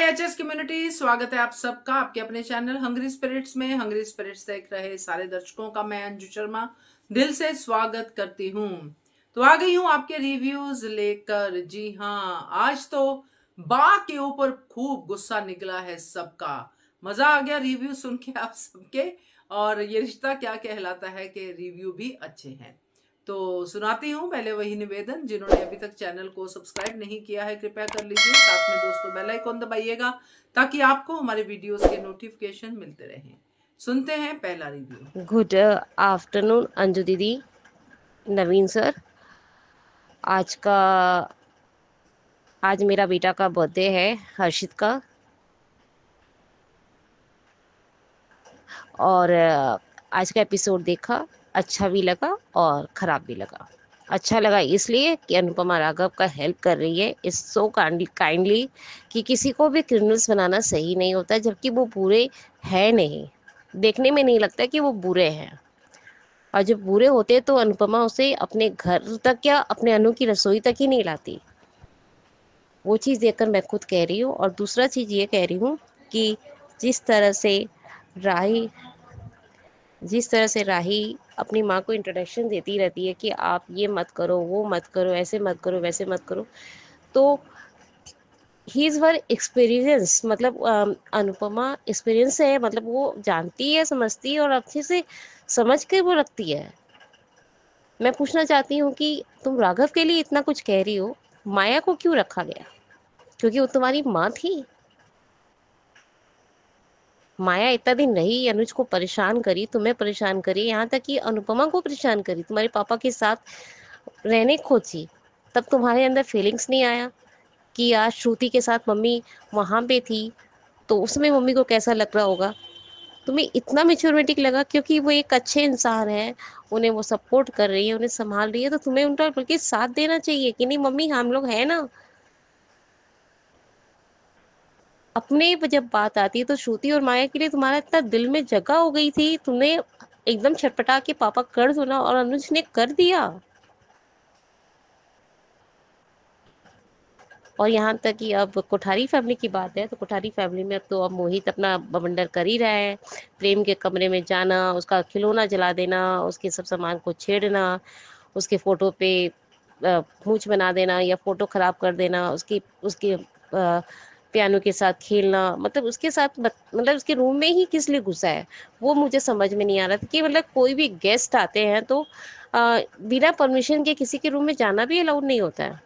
हाय HS community, स्वागत है आप सबका आपके अपने चैनल हंग्री स्पिरिट्स में। हंग्री स्पिरिट्स देख रहे सारे दर्शकों का मैं अंजू शर्मा दिल से स्वागत करती हूँ। तो आ गई हूँ आपके रिव्यूज लेकर। जी हाँ, आज तो बा के ऊपर खूब गुस्सा निकला है सबका। मजा आ गया रिव्यू सुन के आप सबके। और ये रिश्ता क्या कहलाता है कि रिव्यू भी अच्छे हैं। तो सुनाती हूँ पहले वही निवेदन, जिन्होंने अभी तक चैनल को सब्सक्राइब नहीं किया है कृपया कर लीजिए। साथ में दोस्तों बेल आइकॉन दबाइएगा ताकि आपको हमारे वीडियोस के नोटिफिकेशन मिलते रहें। सुनते हैं पहला रिव्यू। गुड आफ्टरनून अंजू दीदी, नवीन सर। आज मेरा बेटा का बर्थडे है, हर्षित का। और आज का एपिसोड देखा, अच्छा भी लगा और ख़राब भी लगा। अच्छा लगा इसलिए कि अनुपमा राघव का हेल्प कर रही है इस सो काइंडली कि किसी को भी क्रिमिनल्स बनाना सही नहीं होता, जबकि वो बुरे हैं नहीं। देखने में नहीं लगता कि वो बुरे हैं, और जब बुरे होते तो अनुपमा उसे अपने घर तक या अपने अनु की रसोई तक ही नहीं लाती। वो चीज़ देखकर मैं खुद कह रही हूँ। और दूसरा चीज़ ये कह रही हूँ कि जिस तरह से राही जिस तरह से राही अपनी माँ को इंट्रोडक्शन देती रहती है कि आप ये मत करो, वो मत करो, ऐसे मत करो, वैसे मत करो, तो ही इज़ वर एक्सपीरियंस। मतलब अनुपमा एक्सपीरियंस है, मतलब वो जानती है, समझती है और अच्छे से समझ के वो रखती है। मैं पूछना चाहती हूँ कि तुम राघव के लिए इतना कुछ कह रही हो, माया को क्यों रखा गया? क्योंकि वो तुम्हारी माँ थी। माया इतना दिन रही, अनुज को परेशान करी, तुम्हें परेशान करी, यहाँ तक कि अनुपमा को परेशान करी, तुम्हारे पापा के साथ रहने खोजी। तब तुम्हारे अंदर फीलिंग्स नहीं आया कि आज श्रुति के साथ मम्मी वहाँ पे थी तो उसमें मम्मी को कैसा लग रहा होगा? तुम्हें इतना मेच्योरिटी लगा क्योंकि वो एक अच्छे इंसान है, उन्हें वो सपोर्ट कर रही है, उन्हें संभाल रही है, तो तुम्हें उनका बल्कि साथ देना चाहिए कि नहीं मम्मी हम लोग हैं ना। अपने पे जब बात आती है तो श्रुति और माया के लिए तुम्हारा इतना दिल में जगह हो गई थी, तुमने एकदम छटपटा के पापा कर दो ना, और अनुज ने कर दिया। और यहाँ तक कि अब कोठारी फैमिली की बात है तो कोठारी फैमिली में अब मोहित अपना बवंडर कर ही रहा है। प्रेम के कमरे में जाना, उसका खिलौना जला देना, उसके सब सामान को छेड़ना, उसके फोटो पे मूंछ बना देना या फोटो खराब कर देना, उसकी उसके पियानो के साथ खेलना, मतलब उसके साथ मतलब उसके रूम में ही किस लिए घुसा है वो मुझे समझ में नहीं आ रहा था। कि मतलब कोई भी गेस्ट आते हैं तो बिना परमिशन के किसी के रूम में जाना भी अलाउड नहीं होता है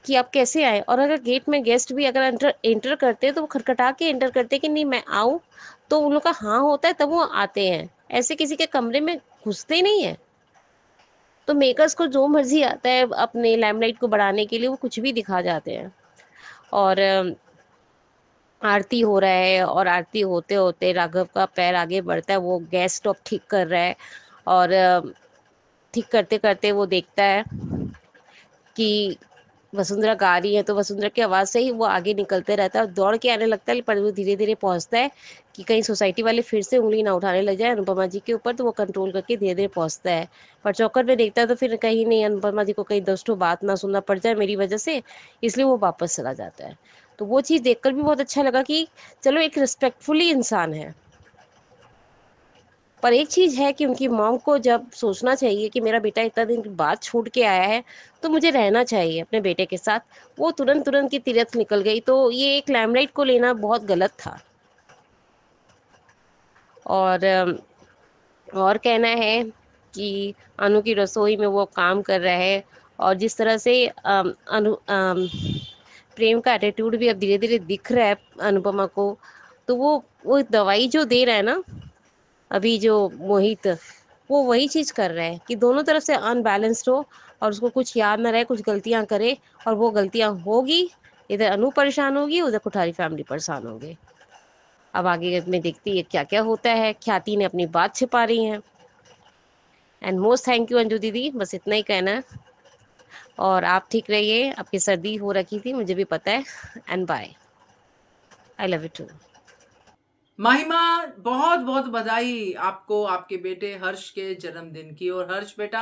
कि आप कैसे आए। और अगर गेट में गेस्ट भी अगर एंटर करते हैं तो वो खटखटा के एंटर करते हैं कि नहीं मैं आऊँ, तो उन लोग का हाँ होता है तब वो आते हैं, ऐसे किसी के कमरे में घुसते नहीं है। तो मेकर्स को जो मर्जी आता है अपने लाइमलाइट को बढ़ाने के लिए वो कुछ भी दिखा जाते हैं। और आरती हो रहा है और आरती होते होते राघव का पैर आगे बढ़ता है, वो गैस स्टोव ठीक कर रहा है। और ठीक करते करते वो देखता है कि वसुंधरा गा रही है, तो वसुंधरा की आवाज़ से ही वो आगे निकलते रहता है और दौड़ के आने लगता है, पर वो धीरे धीरे पहुंचता है कि कहीं सोसाइटी वाले फिर से उंगली ना उठाने लग जाए अनुपमा जी के ऊपर। तो वो कंट्रोल करके धीरे धीरे पहुंचता है। पर चौकट में देखता है तो फिर कहीं नहीं, अनुपमा जी को कहीं दोस्तों बात ना सुनना पड़ जाए मेरी वजह से, इसलिए वो वापस चला जाता है। तो वो चीज़ देखकर भी बहुत अच्छा लगा कि चलो एक रिस्पेक्टफुली इंसान है। पर एक चीज है कि उनकी मॉम को जब सोचना चाहिए कि मेरा बेटा इतना दिन बाद छूट के आया है तो मुझे रहना चाहिए अपने बेटे के साथ, वो तुरंत तुरंत की तीरथ निकल गई। तो ये एक लाइमलाइट को लेना बहुत गलत था। और और कहना है कि अनु की रसोई में वो काम कर रहा है, और जिस तरह से प्रेम का एटीट्यूड भी अब धीरे धीरे दिख रहा है अनुपमा को, तो वो दवाई जो दे रहा है ना अभी जो मोहित, वो वही चीज कर रहा है कि दोनों तरफ से अनबैलेंस्ड हो और उसको कुछ याद ना रहे, कुछ गलतियां करे, और वो गलतियां होगी, इधर अनु परेशान होगी, उधर कोठारी फैमिली परेशान होगी। अब आगे में देखती है क्या क्या होता है। ख्याति ने अपनी बात छिपा रही है। And most thank you Anju दीदी, बस इतना ही कहना है। और आप ठीक रहिए, आपकी सर्दी हो रखी थी मुझे भी पता है। And bye, I love you too. Mahima, बहुत बहुत बधाई आपको आपके बेटे हर्ष के जन्मदिन की। और हर्ष बेटा,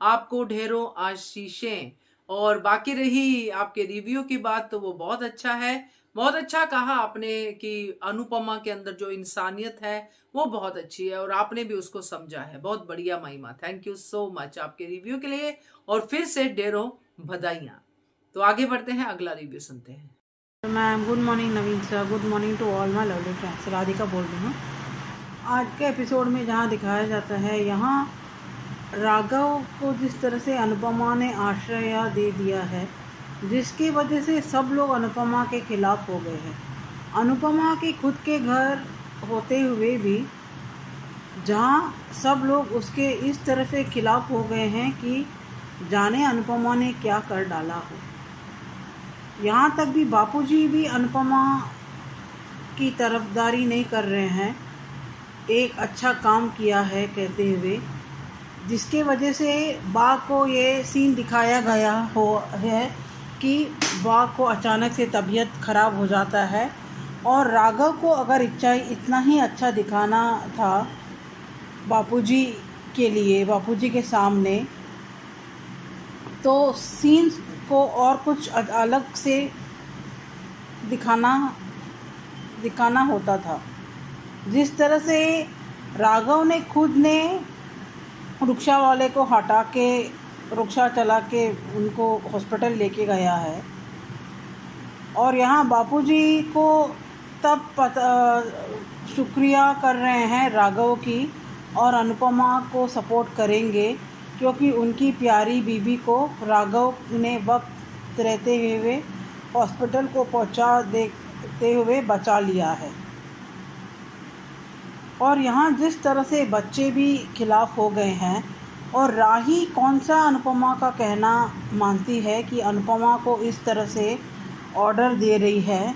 आपको ढेरों आशीषें। और बाकी रही आपके रिव्यू की बात, तो वो बहुत अच्छा है। बहुत अच्छा कहा आपने कि अनुपमा के अंदर जो इंसानियत है वो बहुत अच्छी है और आपने भी उसको समझा है। बहुत बढ़िया महिमा, थैंक यू सो मच आपके रिव्यू के लिए और फिर से ढेरों बधाइयां। तो आगे बढ़ते हैं, अगला रिव्यू सुनते हैं। Ma'am good morning Naveen sir, good morning to all my lovely friends. Radhika बोल रही हूँ। आज के एपिसोड में जहाँ दिखाया जाता है, यहाँ राघव को जिस तरह से अनुपमा ने आश्रय दे दिया है, जिसकी वजह से सब लोग अनुपमा के खिलाफ हो गए हैं। अनुपमा के खुद के घर होते हुए भी जहाँ सब लोग उसके इस तरह से खिलाफ हो गए हैं कि जाने अनुपमा ने क्या कर डाला हो। यहाँ तक भी बापूजी भी अनुपमा की तरफदारी नहीं कर रहे हैं, एक अच्छा काम किया है कहते हुए, जिसके वजह से बा को ये सीन दिखाया गया हो है कि बा को अचानक से तबीयत ख़राब हो जाता है और राघव को अगर इतना ही अच्छा दिखाना था बापूजी के लिए, बापूजी के सामने, तो सीन को और कुछ अलग से दिखाना होता था। जिस तरह से राघव ने खुद ने रिक्शा वाले को हटा के रिक्शा चला के उनको हॉस्पिटल लेके गया है, और यहाँ बापूजी को तब शुक्रिया कर रहे हैं राघव की और अनुपमा को सपोर्ट करेंगे क्योंकि उनकी प्यारी बीबी को राघव ने वक्त रहते हुए हॉस्पिटल को पहुंचा देते हुए बचा लिया है। और यहाँ जिस तरह से बच्चे भी खिलाफ हो गए हैं और राही कौन सा अनुपमा का कहना मानती है कि अनुपमा को इस तरह से ऑर्डर दे रही है।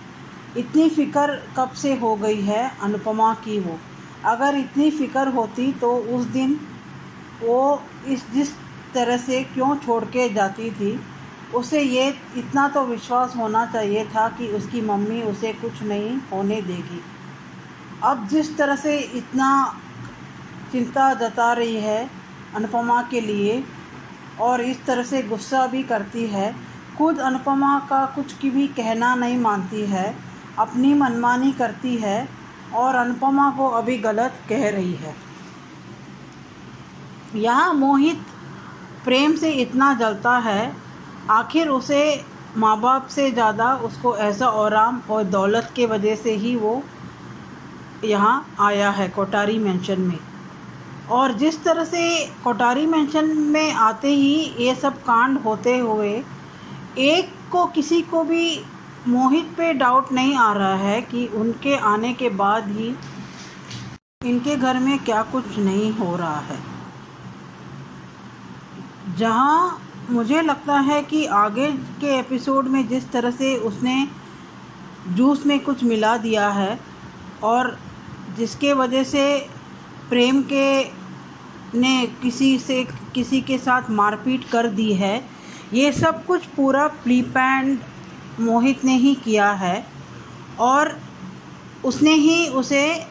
इतनी फ़िक्र कब से हो गई है अनुपमा की वो, अगर इतनी फ़िक्र होती तो उस दिन वो जिस तरह से क्यों छोड़ के जाती थी। उसे ये इतना तो विश्वास होना चाहिए था कि उसकी मम्मी उसे कुछ नहीं होने देगी। अब जिस तरह से इतना चिंता जता रही है अनुपमा के लिए और इस तरह से गुस्सा भी करती है, खुद अनुपमा का कुछ की भी कहना नहीं मानती है, अपनी मनमानी करती है और अनुपमा को अभी गलत कह रही है। यहाँ मोहित प्रेम से इतना जलता है, आखिर उसे माँ बाप से ज़्यादा उसको ऐसा आराम और दौलत के वजह से ही वो यहाँ आया है कोठारी मेंशन में। और जिस तरह से कोठारी मेंशन में आते ही ये सब कांड होते हुए एक को किसी को भी मोहित पे डाउट नहीं आ रहा है कि उनके आने के बाद ही इनके घर में क्या कुछ नहीं हो रहा है। जहाँ मुझे लगता है कि आगे के एपिसोड में जिस तरह से उसने जूस में कुछ मिला दिया है और जिसके वजह से प्रेम के ने किसी के साथ मारपीट कर दी है, ये सब कुछ पूरा प्री प्लान्ड मोहित ने ही किया है और उसने ही उसे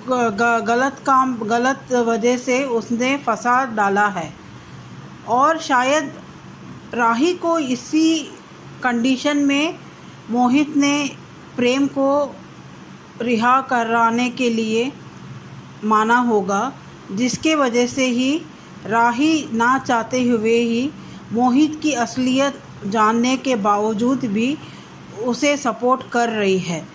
गलत वजह से उसने फंसा डाला है। और शायद राही को इसी कंडीशन में मोहित ने प्रेम को रिहा कराने के लिए माना होगा, जिसके वजह से ही राही ना चाहते हुए ही मोहित की असलियत जानने के बावजूद भी उसे सपोर्ट कर रही है।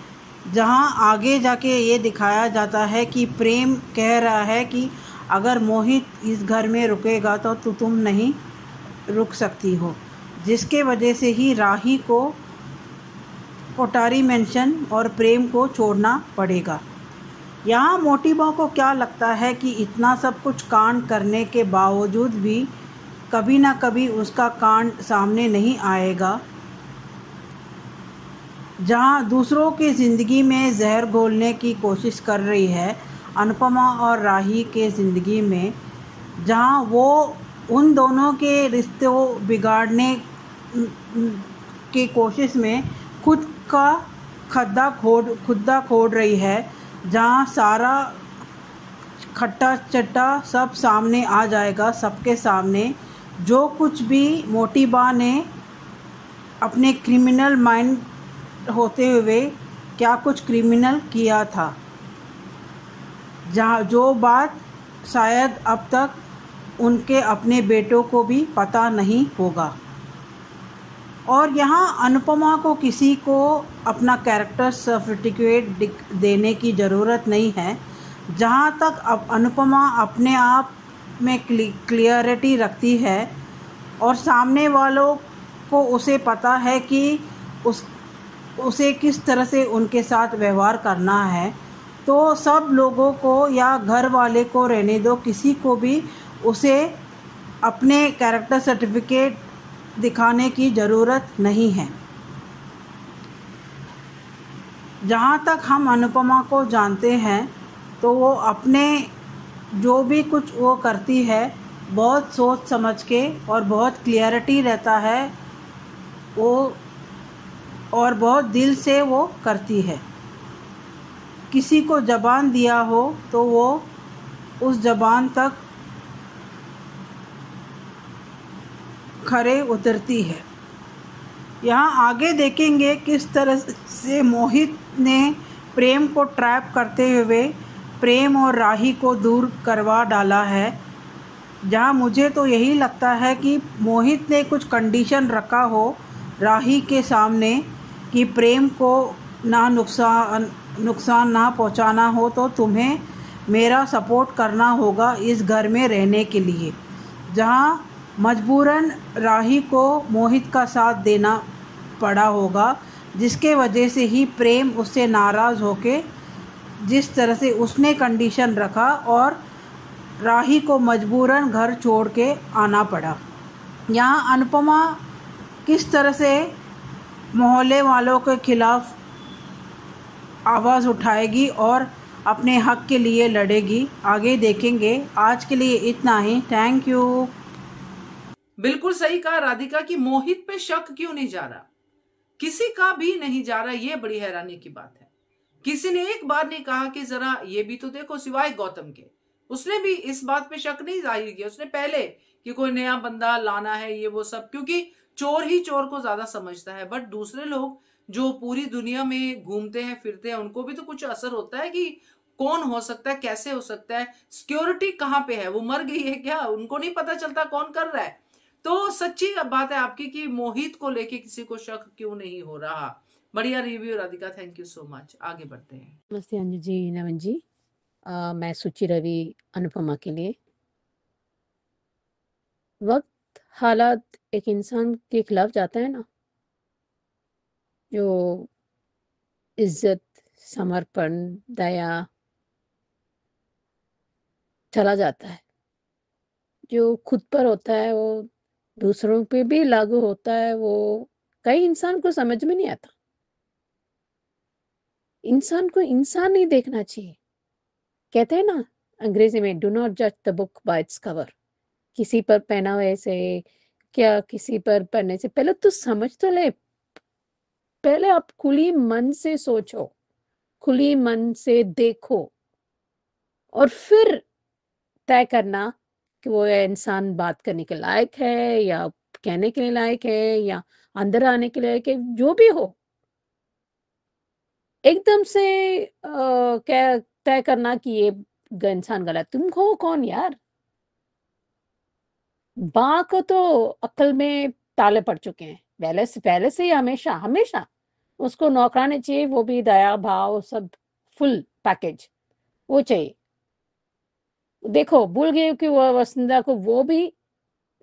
जहां आगे जाके ये दिखाया जाता है कि प्रेम कह रहा है कि अगर मोहित इस घर में रुकेगा तो तुम नहीं रुक सकती हो, जिसके वजह से ही राही को कोठारी मेंशन और प्रेम को छोड़ना पड़ेगा। यहाँ मोटी बहू को क्या लगता है कि इतना सब कुछ कांड करने के बावजूद भी कभी ना कभी उसका कांड सामने नहीं आएगा। जहाँ दूसरों की ज़िंदगी में जहर घोलने की कोशिश कर रही है अनुपमा और राही के ज़िंदगी में, जहाँ वो उन दोनों के रिश्तों बिगाड़ने की कोशिश में खुद का खुदा खोद रही है, जहाँ सारा खट्टा चट्टा सब सामने आ जाएगा, सबके सामने। जो कुछ भी मोटी बा ने अपने क्रिमिनल माइंड होते हुए क्या कुछ क्रिमिनल किया था, जहाँ जो बात शायद अब तक उनके अपने बेटों को भी पता नहीं होगा। और यहाँ अनुपमा को किसी को अपना कैरेक्टर सर्टिफिकेट देने की ज़रूरत नहीं है। जहाँ तक अब अनुपमा अपने आप में क्लियरिटी रखती है और सामने वालों को उसे पता है कि उसे किस तरह से उनके साथ व्यवहार करना है, तो सब लोगों को या घर वाले को रहने दो, किसी को भी उसे अपने कैरेक्टर सर्टिफिकेट दिखाने की ज़रूरत नहीं है। जहाँ तक हम अनुपमा को जानते हैं तो वो अपने जो भी कुछ वो करती है बहुत सोच समझ के और बहुत क्लियरिटी रहता है वो, और बहुत दिल से वो करती है। किसी को ज़बान दिया हो तो वो उस ज़बान तक खरे उतरती है। यहाँ आगे देखेंगे किस तरह से मोहित ने प्रेम को ट्रैप करते हुए प्रेम और राही को दूर करवा डाला है। जहाँ मुझे तो यही लगता है कि मोहित ने कुछ कंडीशन रखा हो राही के सामने कि प्रेम को ना नुकसान ना पहुँचाना हो तो तुम्हें मेरा सपोर्ट करना होगा इस घर में रहने के लिए। जहाँ मजबूरन राही को मोहित का साथ देना पड़ा होगा, जिसके वजह से ही प्रेम उससे नाराज़ होके जिस तरह से उसने कंडीशन रखा और राही को मजबूरन घर छोड़ के आना पड़ा। यहाँ अनुपमा किस तरह से मोहल्ले वालों के खिलाफ आवाज़ उठाएगी और अपने हक के लिए लड़ेगी, आगे देखेंगे। आज के लिए इतना ही। Thank you. बिल्कुल सही कहा राधिका कि मोहित पे शक क्यों नहीं जा रहा, किसी का भी नहीं जा रहा। ये बड़ी हैरानी की बात है। किसी ने एक बार नहीं कहा कि जरा ये भी तो देखो, सिवाय गौतम के। उसने भी इस बात पे शक नहीं जाहिर किया। उसने पहले कि कोई नया बंदा लाना है ये वो सब, क्योंकि चोर ही चोर को ज्यादा समझता है। बट दूसरे लोग जो पूरी दुनिया में घूमते हैं फिरते हैं, उनको भी तो कुछ असर होता है कि कौन हो सकता है, कैसे हो सकता है, सिक्योरिटी कहाँ पे है, वो मर गई है क्या, उनको नहीं पता चलता कौन कर रहा है। तो सच्ची बात है आपकी कि मोहित को लेके किसी को शक क्यों नहीं हो रहा। बढ़िया review Radhika, thank you so much. आगे बढ़ते हैं। नमस्ते अंजू जी, नमन जी। मैं सुचि रवि अनुपमा के लिए। वक्त हालात एक इंसान के खिलाफ जाता है ना, जो इज्जत, समर्पण, दया चला जाता है। जो खुद पर होता है वो दूसरों पे भी लागू होता है। वो कई इंसान को समझ में नहीं आता। इंसान को इंसान नहीं देखना चाहिए। कहते हैं ना अंग्रेजी में, डू नॉट जज the book by its cover. किसी पर पहनावे से क्या, किसी पर पढ़ने से पहले तो समझ तो ले। पहले आप खुली मन से सोचो, खुली मन से देखो और फिर तय करना कि वो इंसान बात करने के लायक है या कहने के लायक है या अंदर आने के लायक है। जो भी हो, एकदम से क्या तय करना कि ये इंसान गलत। तुम हो कौन यार? बाँ को तो अक्ल में ताले पड़ चुके हैं पहले से ही। हमेशा हमेशा उसको नौकरानी चाहिए, वो भी दया भाव सब फुल पैकेज वो चाहिए। देखो भूल गए कि वो वसुंधरा को, वो भी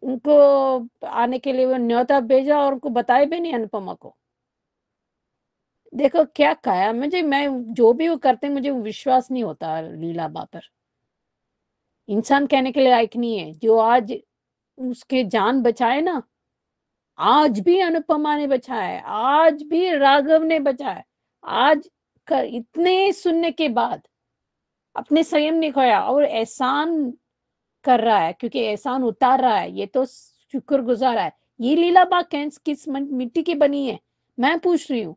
उनको आने के लिए वो न्योता भेजा और उनको बताए भी नहीं अनुपमा को। देखो क्या कहा मुझे, मैं जो भी वो करते मुझे विश्वास नहीं होता लीला बा पर। इंसान कहने के लिए लायक नहीं है। जो आज उसके जान बचाए ना, आज भी अनुपमा ने बचाया है, आज भी राघव ने बचाया है। आज कर इतने सुनने के बाद अपने संयम नहीं खोया और एहसान कर रहा है, क्योंकि एहसान उतार रहा है। ये तो शुक्रगुजार है। ये लीला बा किस मिट्टी की बनी है? मैं पूछ रही हूँ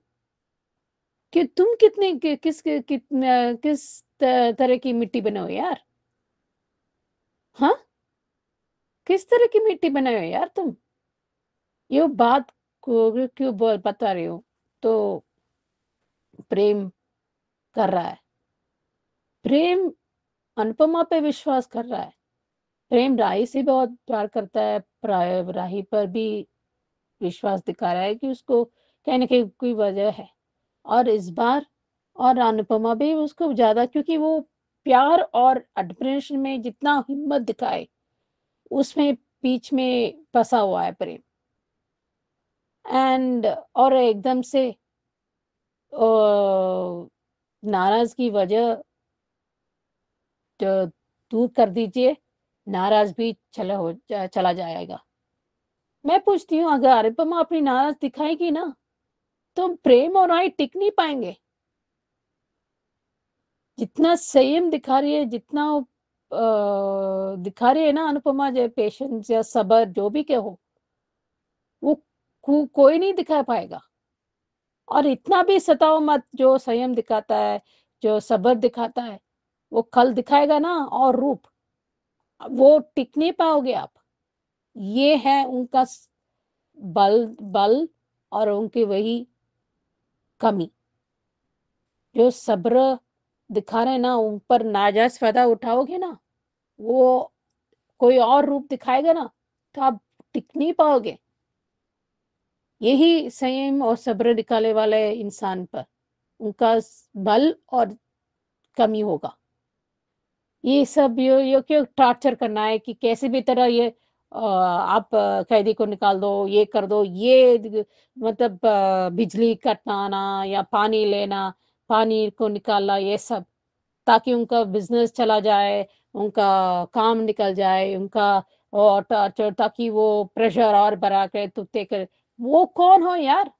कि तुम किस तरह की मिट्टी बने हो यार? हाँ, किस तरह की मिट्टी बनाए हो यार तुम? ये बात को क्यों बता रही हो? तो प्रेम कर रहा है, प्रेम अनुपमा पे विश्वास कर रहा है। प्रेम राही से बहुत प्यार करता है, राही पर भी विश्वास दिखा रहा है कि उसको कहीं न कहीं कोई वजह है। और इस बार और अनुपमा भी उसको ज़्यादा, क्योंकि वो प्यार और एडमिरेशन में जितना हिम्मत दिखाए, उसमें बीच में फँसा हुआ है प्रेम। एंड और एकदम से नाराज़ की वजह दूर कर दीजिए, नाराज़ भी चला जाएगा। मैं पूछती हूँ, अगर अनुपमा अपनी नाराज़ दिखाएगी ना, तो प्रेम और राही टिक नहीं पाएँगे। जितना संयम दिखा रही है, जितना दिखा रही है ना अनुपमा, जो पेशेंस या सब्र जो भी कहो, वो कोई नहीं दिखा पाएगा। और इतना भी सताओ मत, जो संयम दिखाता है, जो सब्र दिखाता है, वो कल दिखाएगा ना और रूप, वो टिक नहीं पाओगे आप। ये है उनका बल बल और उनकी वही कमी। जो सब्र दिखा रहे हैं ना, उन पर नाजायज़ फ़ायदा उठाओगे ना, वो कोई और रूप दिखाएगा ना, तो आप टिक नहीं पाओगे। यही संयम और सब्र दिखाने वाले इंसान पर उनका बल और कमी होगा। ये सब ये क्यों टॉर्चर करना है कि कैसे भी तरह ये आप कैदी को निकाल दो, ये कर दो, ये मतलब बिजली कटाना या पानी लेना, पानी को निकालना, ये सब ताकि उनका बिजनेस चला जाए, उनका काम निकल जाए, उनका और टॉर्चर, ताकि वो प्रेशर और बढ़ा के तुत्ते करे। वो कौन हो यार?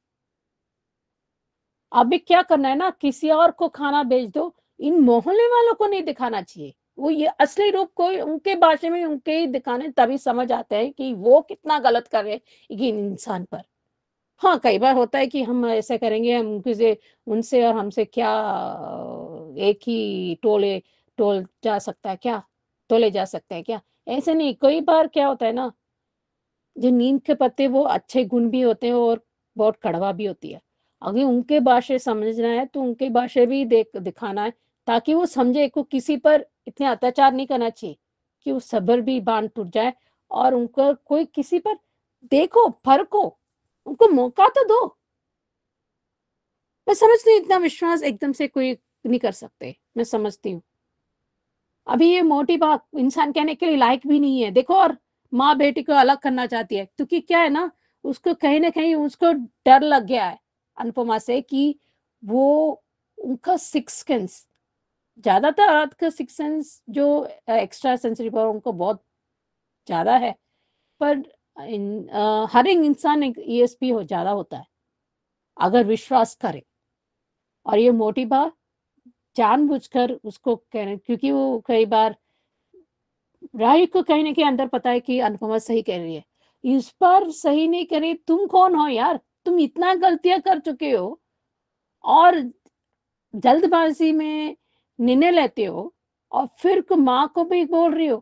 अभी क्या करना है ना, किसी और को खाना भेज दो, इन मोहल्ले वालों को नहीं दिखाना चाहिए। वो ये असली रूप को उनके भाषा में उनके ही दिखाने, तभी समझ आता है कि वो कितना गलत कर रहे हैं कि इंसान पर। हाँ, कई बार होता है कि हम ऐसा करेंगे, हम किसी उनसे और हमसे क्या एक ही टोल जा सकता है क्या? तोले जा सकते हैं क्या? ऐसे नहीं, कई बार क्या होता है ना, जो नीम के पत्ते वो अच्छे गुण भी होते हैं और बहुत कड़वा भी होती है। अगर उनके भाषा समझना है तो उनकी भाषा भी दिखाना है, ताकि वो समझे को किसी पर इतने अत्याचार नहीं करना चाहिए कि वो सब्र भी बाँध टूट जाए और उनका कोई किसी पर देखो, परखो, उनको मौका तो दो। मैं समझती हूँ इतना विश्वास एकदम से कोई नहीं कर सकते, मैं समझती हूँ। अभी ये मोटी बात इंसान कहने के लिए लायक भी नहीं है। देखो, और माँ-बेटी को अलग करना चाहती है, क्योंकि क्या है ना, उसको कहीं न कहीं उसको डर लग गया है अनुपमा से कि वो उनका सिक्स्थ सेंस, ज़्यादातर औरत का सिक्स्थ सेंस जो एक्स्ट्रा सेंसरी पावर उनको बहुत ज़्यादा है, पर हर एक इंसान एक ईएसपी हो ज़्यादा होता है, अगर विश्वास करे। और ये मोटी बात जानबूझकर उसको कह रहे, क्योंकि वो कई बार राही को कहीं न कहीं अंदर पता है कि अनुपमा सही कह रही है। इस बार सही नहीं कर रही, तुम कौन हो यार? तुम इतना गलतियाँ कर चुके हो और जल्दबाज़ी में निर्णय लेते हो और फिर माँ को भी बोल रही हो।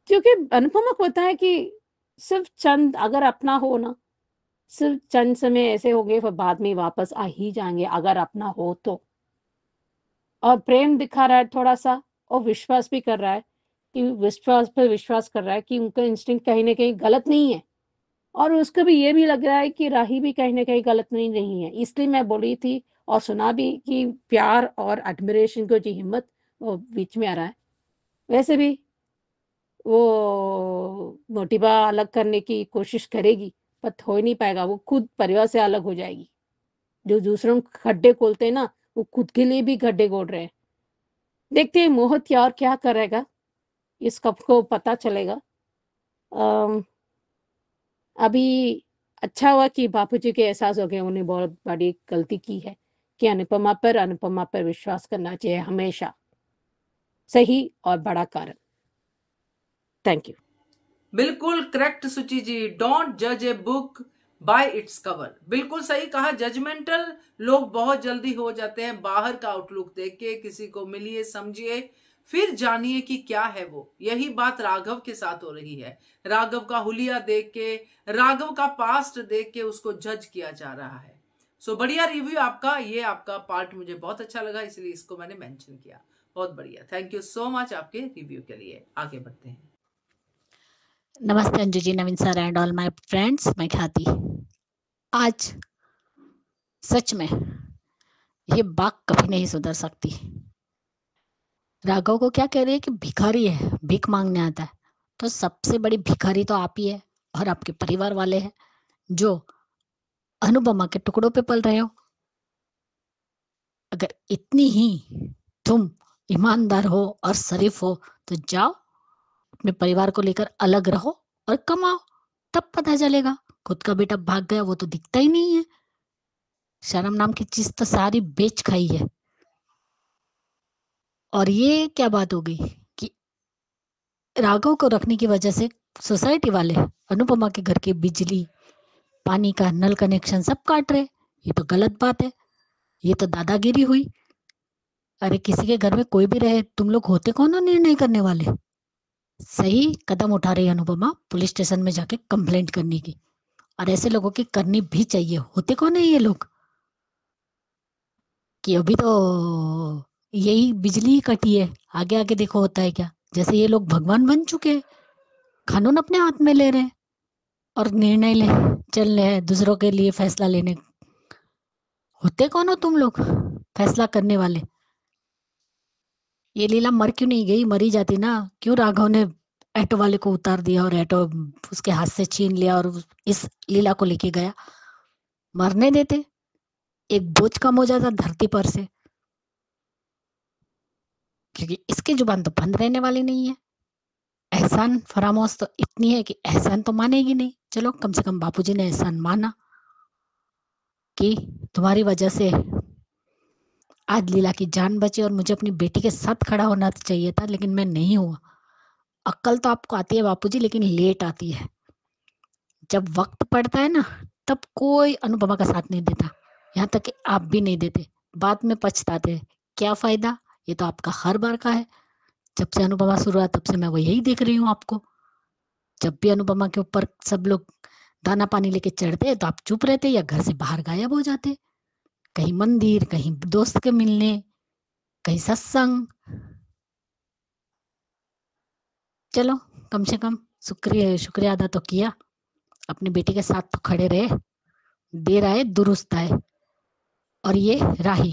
क्योंकि अनुपमा को पता है कि सिर्फ़ चंद अगर अपना हो ना, सिर्फ़ चंद समय ऐसे होंगे, फिर बाद में वापस आ ही जाएँगे अगर अपना हो तो। और प्रेम दिखा रहा है थोड़ा-सा और विश्वास भी कर रहा है कि विश्वास पे विश्वास कर रहा है कि उनका इंस्टिंक्ट कहीं न कहीं गलत नहीं है। और उसको भी ये भी लग रहा है कि राही भी कहीं न कहीं गलत नहीं है। इसलिए मैं बोली थी और सुना भी कि प्यार और एडमिरेशन को जो हिम्मत वो बीच में आ रहा है। वैसे भी वो मोटिबा अलग करने की कोशिश करेगी, पर हो ही नहीं पाएगा, वो खुद परिवार से अलग हो जाएगी। जो दूसरों के खड्डे खोलते हैं ना, वो खुद के लिए भी गड्ढे खोद रहे हैं। देखते हैं मोहित और क्या करेगा, इस कब को पता चलेगा। अम, अभी अच्छा हुआ कि बापूजी के एहसास हो गया, उन्हें बहुत बड़ी गलती की है कि अनुपमा पर विश्वास करना चाहिए हमेशा, सही और बड़ा कारण। Thank you. बिल्कुल करेक्ट सुचि जी। डोंट जज a book by its cover. बिल्कुल सही कहा, जजमेंटल लोग बहुत जल्दी हो जाते हैं बाहर का आउटलुक देख के। किसी को मिलिए, समझिए, फिर जानिए कि क्या है वो। यही बात राघव के साथ हो रही है। राघव का हुलिया देख के, राघव का पास्ट देख के उसको जज किया जा रहा है। सो बढ़िया रिव्यू आपका, ये आपका पार्ट मुझे बहुत अच्छा लगा, इसलिए इसको मैंने मेंशन किया। बहुत बढ़िया, थैंक यू सो मच आपके रिव्यू के लिए। आगे बढ़ते हैं। नमस्ते Anju ji, Naveen sir and all my friends, मैं ख्याति। आज सच में ये बात कभी नहीं सुधर सकती। राघव को क्या कह रही है कि भिखारी है, भीख मांगने आता है। तो सबसे बड़ी भिखारी तो आप ही है और आपके परिवार वाले हैं जो अनुपमा के टुकड़ों पे पल रहे हो। अगर इतनी ही तुम ईमानदार हो और शरीफ हो तो जाओ अपने परिवार को लेकर अलग रहो और कमाओ, तब पता चलेगा। खुद का बेटा भाग गया वो तो दिखता ही नहीं है। शर्म नाम की चीज तो सारी बेच खाई है। और ये क्या बात हो गई कि राघव को रखने की वजह से सोसाइटी वाले अनुपमा के घर की बिजली, पानी का नल कनेक्शन सब काट रहे। ये तो गलत बात है, ये तो दादागिरी हुई। अरे किसी के घर में कोई भी रहे, तुम लोग होते कौन हो निर्णय करने वाले। सही कदम उठा रही अनुपमा पुलिस स्टेशन में जाके कंप्लेंट करने की, और ऐसे लोगों की करनी भी चाहिए। होते कौन है ये लोग कि अभी तो यही बिजली ही कटी है, आगे आगे देखो होता है क्या। जैसे ये लोग भगवान बन चुके हैं, कानून अपने हाथ में ले रहे हैं और निर्णय ले चल रहे हैं दूसरों के लिए फैसला लेने। होते कौन हो तुम लोग फैसला करने वाले। ये लीला मर क्यों नहीं गई, मरी जाती ना। क्यों राघव ने ऑटो वाले को उतार दिया और ऑटो उसके हाथ से छीन लिया और इस लीला को लेके गया। मरने देते, एक बोझ कम हो जाता धरती पर से। क्योंकि इसकी जुबान तो बंद रहने वाली नहीं है। एहसान फरामोश तो इतनी है कि एहसान तो मानेगी नहीं। चलो कम से कम बापूजी ने एहसान माना कि तुम्हारी वजह से आज लीला की जान बची और मुझे अपनी बेटी के साथ खड़ा होना चाहिए था, लेकिन मैं नहीं हुआ। अक्ल तो आपको आती है बापूजी, लेकिन लेट आती है। जब वक्त पड़ता है ना, तब कोई अनुपमा का साथ नहीं देता, यहाँ तक कि आप भी नहीं देते। बाद में पछताते, क्या फायदा। ये तो आपका हर बार का है। जब से अनुपमा शुरू हुआ तब से मैं वो यही देख रही हूँ आपको। जब भी अनुपमा के ऊपर सब लोग दाना पानी लेके चढ़ते तो आप चुप रहते या घर से बाहर गायब हो जाते। कहीं मंदिर, कहीं दोस्त के मिलने, कहीं सत्संग। चलो कम से कम शुक्रिया अदा तो किया, अपनी बेटी के साथ तो खड़े रहे। देर आए दुरुस्त आए। और ये राही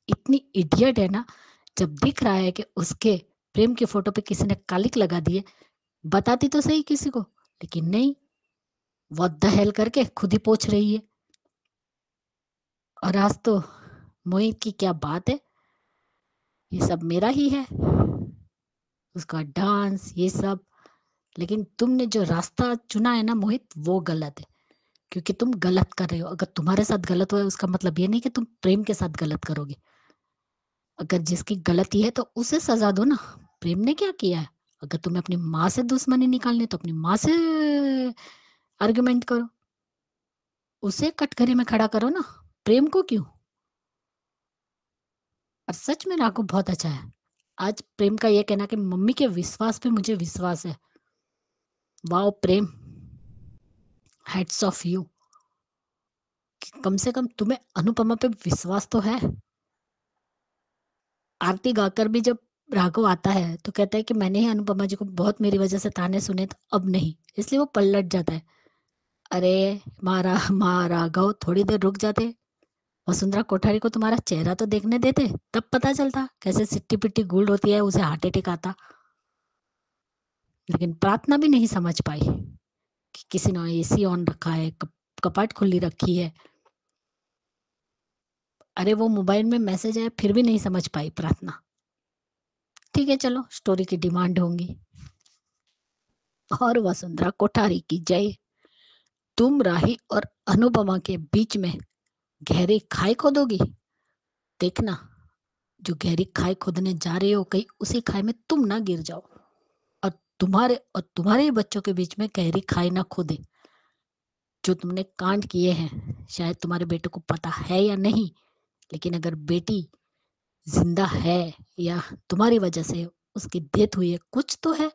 इतनी इडियट है ना, जब दिख रहा है कि उसके प्रेम की फोटो पे किसी ने कालिक लगा दिए, बताती तो सही किसी को, लेकिन नहीं, व्हाट द हेल करके खुद ही पोछ रही है। और आज तो मोहित की क्या बात है, ये सब मेरा ही है, उसका डांस ये सब। लेकिन तुमने जो रास्ता चुना है ना मोहित, वो गलत है। क्योंकि तुम गलत कर रहे हो। अगर तुम्हारे साथ गलत हुआ है उसका मतलब ये नहीं कि तुम प्रेम के साथ गलत करोगे। अगर जिसकी गलती है तो उसे सजा दो ना। प्रेम ने क्या किया है। अगर तुम्हें अपनी माँ से दुश्मनी निकालनी तो अपनी माँ से आर्गुमेंट करो, उसे कटघरे में खड़ा करो ना, प्रेम को क्यों। और सच में राघव बहुत अच्छा है। आज प्रेम का ये कहना कि मम्मी के विश्वास पे मुझे विश्वास है, wow Prem, hats off you. कम से कम तुम्हें अनुपमा पे विश्वास तो है। आरती गाकर भी जब राघव आता है तो कहता है कि मैंने ही अनुपमा जी को बहुत मेरी वजह से ताने सुने, तो अब नहीं, इसलिए वो पलट जाता है। अरे माँ राघव, थोड़ी देर रुक जाते, वसुंधरा कोठारी को तुम्हारा चेहरा तो देखने देते, तब पता चलता कैसे सिट्टी पिट्टी गुल होती है, उसे हार्ट अटैक आता। लेकिन प्रार्थना भी नहीं समझ पाई कि किसी ने एसी ऑन रखा है, कपाट खुली रखी है। अरे वो मोबाइल में मैसेज आया फिर भी नहीं समझ पाई प्रार्थना। ठीक है चलो, स्टोरी की डिमांड होंगी। और वसुंधरा कोठारी की जय। तुम राही और अनुपमा के बीच में गहरी खाई खोदोगी। देखना, जो गहरी खाई खोदने जा रहे हो कहीं उसी खाई में तुम ना गिर जाओ और तुम्हारे ही बच्चों के बीच में गहरी खाई ना खोदे। जो तुमने कांड किए हैं, शायद तुम्हारे बेटे को पता है या नहीं, लेकिन अगर बेटी जिंदा है या तुम्हारी वजह से उसकी डेथ हुई है, कुछ तो है।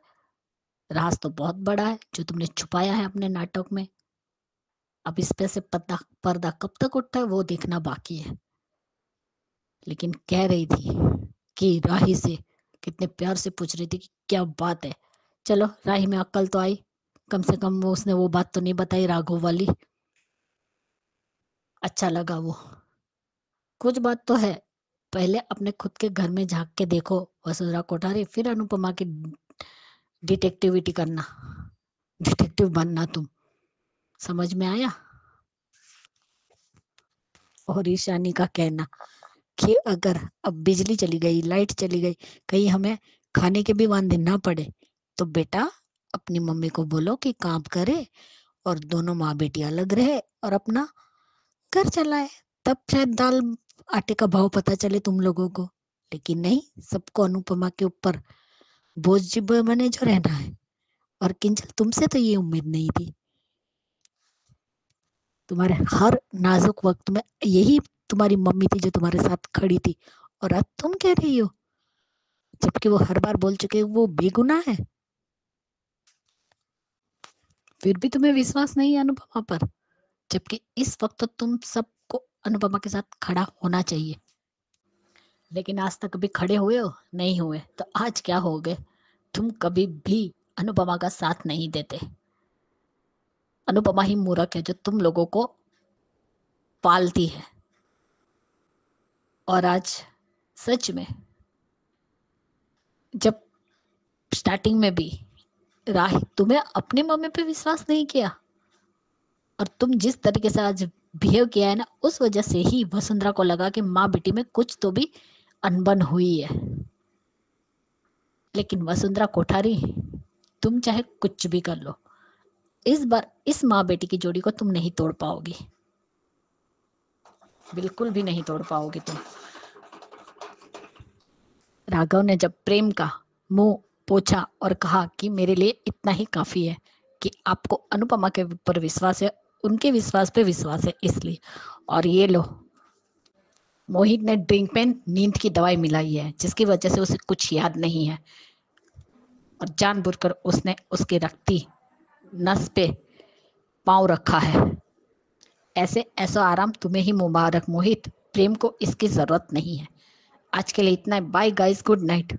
राज तो बहुत बड़ा है जो तुमने छुपाया है अपने नाटक में। अब इस पे से पर्दा कब तक उठता है वो देखना बाकी है। लेकिन कह रही थी कि राही से कितने प्यार से पूछ रही थी कि क्या बात है। चलो, राही में अक्ल तो आई, कम से कम उसने वो बात तो नहीं बताई राघव वाली। अच्छा लगा वो। कुछ बात तो है, पहले अपने खुद के घर में झांक के देखो वसुंधरा कोठारी, फिर अनुपमा की डिटेक्टिविटी करना, डिटेक्टिव बनना तुम। समझ में आया? और ईशानी का कहना कि अगर अब बिजली चली गई, लाइट चली गई, कहीं हमें खाने के भी वांदे ना पड़े, तो बेटा अपनी मम्मी को बोलो कि काम करे और दोनों माँ बेटी अलग रहे और अपना घर चलाए। तब शायद दाल आटे का भाव पता चले तुम लोगों को। लेकिन नहीं, सबको अनुपमा के ऊपर बोझ बने जो रहना है। और किंजल, तुमसे तो ये उम्मीद नहीं थी। तुम्हारे हर नाजुक वक्त में यही तुम्हारी मम्मी थी जो तुम्हारे साथ खड़ी थी, और अब तुम कह रही हो, जबकि वो हर बार बोल चुके वो बेगुनाह है। फिर भी तुम्हें विश्वास नहीं है अनुपमा पर, जबकि इस वक्त तो तुम सबको अनुपमा के साथ खड़ा होना चाहिए। लेकिन आज तक कभी खड़े हुए हो? नहीं हुए, तो आज क्या हो गए? तुम कभी भी अनुपमा का साथ नहीं देते। अनुपमा ही मूर्ख है जो तुम लोगों को पालती है। और आज सच में, जब स्टार्टिंग में भी राही तुम्हें अपनी मम्मी पे विश्वास नहीं किया, और तुम जिस तरीके से आज बिहेव किया है ना, उस वजह से ही वसुंधरा को लगा कि माँ बेटी में कुछ तो भी अनबन हुई है। लेकिन वसुंधरा कोठारी, तुम चाहे कुछ भी कर लो, इस बार इस माँ बेटी की जोड़ी को तुम नहीं तोड़ पाओगी, बिल्कुल भी नहीं तोड़ पाओगी तुम। राघव ने जब प्रेम का मुंह पोछा और कहा कि मेरे लिए इतना ही काफी है कि आपको अनुपमा के ऊपर विश्वास है, उनके विश्वास पे विश्वास है इसलिए, और ये लो, मोहित ने ड्रिंक में नींद की दवाई मिलाई है जिसकी वजह से उसे कुछ याद नहीं है, और जानबूझकर उसने उसकी रखती नस पे पांव रखा है। ऐसा आराम तुम्हें ही मुबारक मोहित, प्रेम को इसकी जरूरत नहीं है। आज के लिए इतना है, बाय गाइस, गुड नाइट।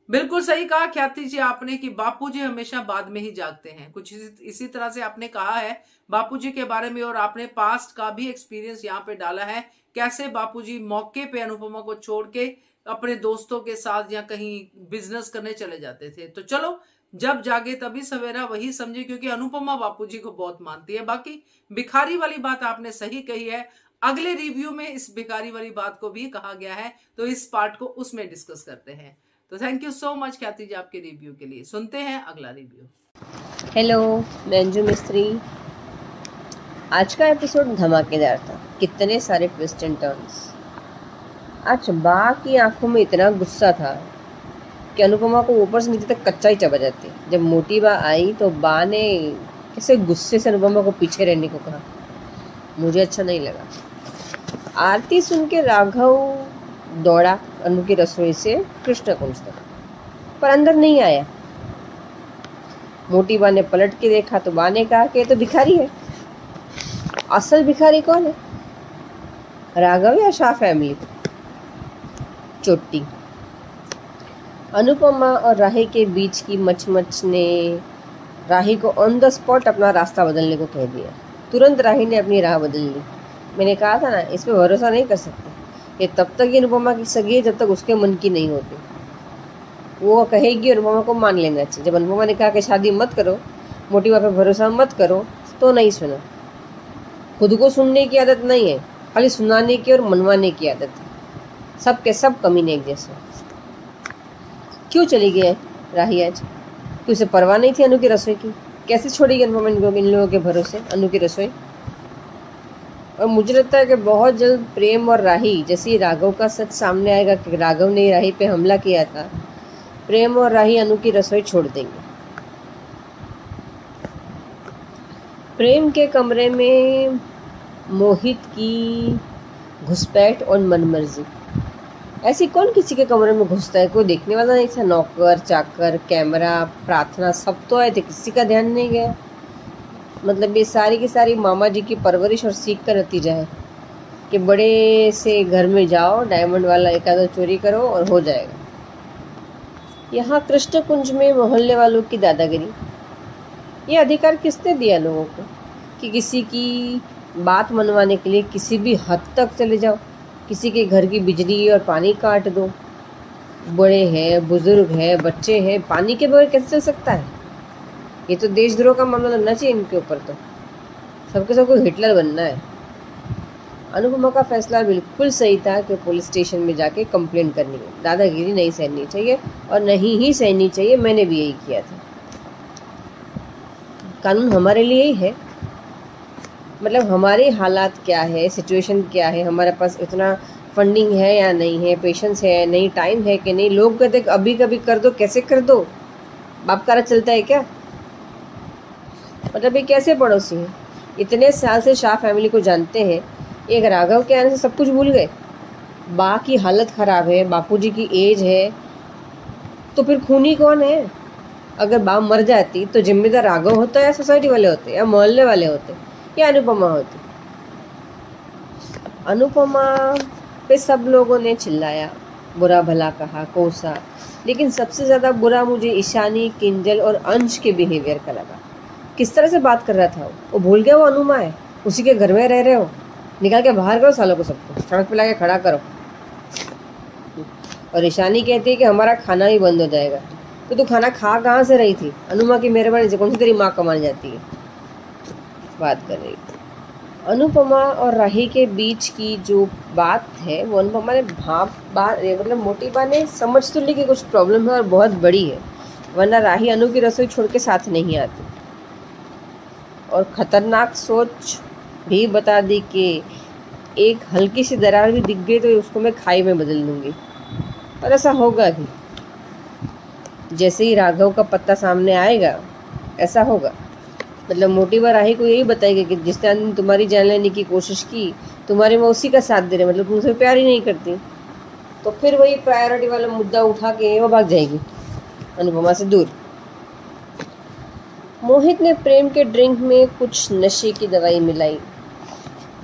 बिल्कुल सही कहा ख्याति जी आपने कि बापूजी हमेशा बाद में ही जागते हैं। कुछ इसी तरह से आपने कहा है बापूजी के बारे में, और आपने पास्ट का भी एक्सपीरियंस यहाँ पे डाला है, कैसे बापूजी मौके पे अनुपमा को छोड़ के अपने दोस्तों के साथ या कहीं बिजनेस करने चले जाते थे। तो चलो, जब जागे तभी सवेरा, वही समझे, क्योंकि अनुपमा बापूजी को बहुत मानती है। बाकी भिखारी वाली बात आपने सही कही है, अगले रिव्यू में इस भिखारी वाली बात को भी कहा गया है, तो इस पार्ट को उसमें डिस्कस करते हैं। तो थैंक यू सो मच ख्याति जी आपके रिव्यू के लिए। सुनते हैं अगला रिव्यू। हेलो, मैं अंजू मिस्त्री। आज का एपिसोड धमाकेदार था, कितने सारे ट्विस्ट एंड टर्न्स। आज बा की आंखों में इतना गुस्सा था कि अनुपमा को ऊपर से नीचे तक कच्चा ही चबा जाती। जब मोटी बा आई तो बा ने कैसे गुस्से से अनुपमा को पीछे रहने को कहा, मुझे अच्छा नहीं लगा। आरती सुन के राघव दौड़ा अनु की रसोई से कृष्ण कुंज तक, पर अंदर नहीं आया। मोटी बा ने पलट के देखा तो बा ने कहा कि ये तो भिखारी है। असल भिखारी कौन है, राघव या शाह फैमिली? चोटी। अनुपमा और राही के बीच की मचमच ने राही को ऑन द स्पॉट अपना रास्ता बदलने को कह दिया। तुरंत राही ने अपनी राह बदल ली। मैंने कहा था ना, इस पे भरोसा नहीं कर सकते। ये तब तक ही अनुपमा की सगी है जब तक उसके मन की नहीं होती। वो कहेगी अनुपमा को मान लेना चाहिए। जब अनुपमा ने कहा कि शादी मत करो, मोटी बात पे भरोसा मत करो, तो नहीं सुना। खुद को सुनने की आदत नहीं है, खाली सुनाने की और मनवाने की आदत है। सब के सब कमीने एक जैसे। क्यों चली गई राही आज? कि उसे परवाह नहीं थी अनु की रसोई की? कैसे छोड़ेगी अनुपमा इन लोगों के भरोसे अनु की रसोई? और मुझे लगता है कि बहुत जल्द प्रेम और राही, जैसे ही राघव का सच सामने आएगा कि राघव ने राही पे हमला किया था, प्रेम और राही अनु की रसोई छोड़ देंगे। प्रेम के कमरे में मोहित की घुसपैठ और मनमर्जी। ऐसी कौन किसी के कमरे में घुसता है? कोई देखने वाला नहीं था। नौकर चाकर, कैमरा, प्रार्थना सब तो आए थे, किसी का ध्यान नहीं गया। मतलब ये सारी की सारी मामा जी की परवरिश और सीख का नतीजा है कि बड़े से घर में जाओ, डायमंड वाला एक आधा चोरी करो और हो जाएगा। यहाँ कृष्ण कुंज में मोहल्ले वालों की दादागिरी। ये अधिकार किसने दिया लोगों को कि किसी की बात मनवाने के लिए किसी भी हद तक चले जाओ, किसी के घर की बिजली और पानी काट दो। बड़े हैं, बुजुर्ग हैं, बच्चे हैं, पानी के बगैर कैसे चल सकता है? ये तो देशद्रोह का मामला लगना चाहिए इनके ऊपर। तो सबके सबको हिटलर बनना है। अनुपमा का फैसला बिल्कुल सही था कि पुलिस स्टेशन में जाके कंप्लेन करनी है। दादागिरी नहीं सहनी चाहिए और नहीं ही सहनी चाहिए। मैंने भी यही किया था। कानून हमारे लिए ही है। मतलब हमारे हालात क्या है, सिचुएशन क्या है, हमारे पास इतना फंडिंग है या नहीं है, पेशेंस है नहीं, टाइम है कि नहीं। लोग कहते अभी कभी कर दो, कैसे कर दो? बाप का राज चलता है क्या? मतलब ये कैसे पड़ोसी हैं? इतने साल से शाह फैमिली को जानते हैं, एक राघव के आने से सब कुछ भूल गए। बा की हालत ख़राब है, बापूजी की एज है, तो फिर खूनी कौन है? अगर बा मर जाती तो जिम्मेदार राघव होता या सोसाइटी वाले होते या मोहल्ले वाले होते या अनुपमा होती? अनुपमा पे सब लोगों ने चिल्लाया, बुरा भला कहा, कोसा, लेकिन सबसे ज़्यादा बुरा मुझे ईशानी, किंजल और अंश के बिहेवियर का लगा। किस तरह से बात कर रहा था वो भूल गया वो अनुमा है। उसी के घर में रह रहे हो, निकाल के बाहर करो सालों को, सबको सड़क पे लाके खड़ा करो। और ईशानी कहती है कि हमारा खाना ही बंद हो जाएगा। तो तू खाना खा कहाँ से रही थी? अनुमा की मेहरबानी से कौन सी तेरी माँ कमाने जाती है? बात कर रही थी। अनुपमा और राही के बीच की जो बात है वो अनुपमा ने मतलब मोटी बात ने समझ तो ली कि कुछ प्रॉब्लम है और बहुत बड़ी है, वरना राही अनु की रसोई छोड़ के साथ नहीं आती। और ख़तरनाक सोच भी बता दी कि एक हल्की सी दरार भी दिख गई तो उसको मैं खाई में बदल दूंगी। और ऐसा होगा ही। जैसे ही राघव का पत्ता सामने आएगा ऐसा होगा। मतलब मोटी बार राही को यही बताएगी कि जिस तरह ने तुम्हारी जान लेने की कोशिश की, तुम्हारे में उसी का साथ दे रहे, मतलब तुमसे प्यार ही नहीं करती। तो फिर वही प्रायोरिटी वाला मुद्दा उठा के वो भाग जाएगी अनुपमा से दूर। मोहित ने प्रेम के ड्रिंक में कुछ नशे की दवाई मिलाई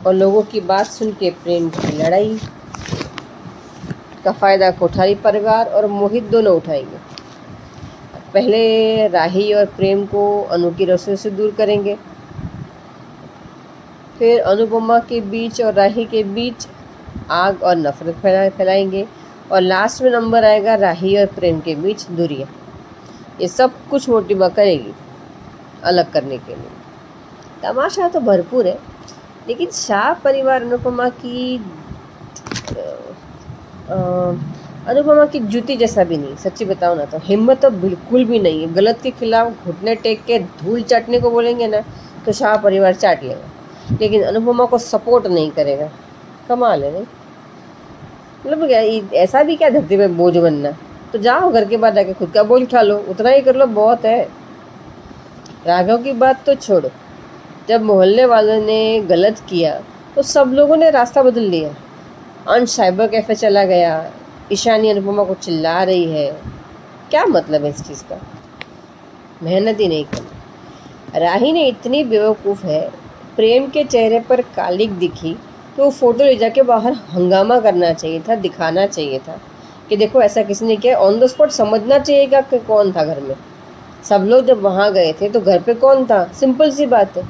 और लोगों की बात सुन के प्रेम की लड़ाई का फ़ायदा कोठारी परिवार और मोहित दोनों उठाएंगे। पहले राही और प्रेम को अनु की रसोई से दूर करेंगे, फिर अनुपमा के बीच और राही के बीच आग और नफरत फैलाएंगे और लास्ट में नंबर आएगा राही और प्रेम के बीच दूरियां। ये सब कुछ मोटिवा करेगी अलग करने के लिए। तमाशा तो भरपूर है, लेकिन शाह परिवार अनुपमा की जूती जैसा भी नहीं। सच्ची बताओ ना तो हिम्मत तो बिल्कुल भी नहीं है। गलत के खिलाफ घुटने टेक के धूल चाटने को बोलेंगे ना तो शाह परिवार चाट लेगा, लेकिन अनुपमा को सपोर्ट नहीं करेगा। कमाल है नहीं? मतलब क्या ऐसा भी क्या धरती पे बोझ बनना? तो जाओ घर के बाद जाके खुद का बोझ उठा लो, उतना ही कर लो, बहुत है। राघव की बात तो छोड़ो, जब मोहल्ले वालों ने गलत किया तो सब लोगों ने रास्ता बदल लिया। अंश साइबर कैफे चला गया, ईशानी अनुपमा को चिल्ला रही है। क्या मतलब है इस चीज़ का? मेहनत ही नहीं करनी। राही ने इतनी बेवकूफ़ है, प्रेम के चेहरे पर कालिक दिखी तो वो फ़ोटो ले जाके बाहर हंगामा करना चाहिए था, दिखाना चाहिए था कि देखो ऐसा किसी ने किया। ऑन द स्पॉट समझना चाहिएगा कि कौन था घर में। सब लोग जब वहाँ गए थे तो घर पे कौन था? सिंपल सी बात है।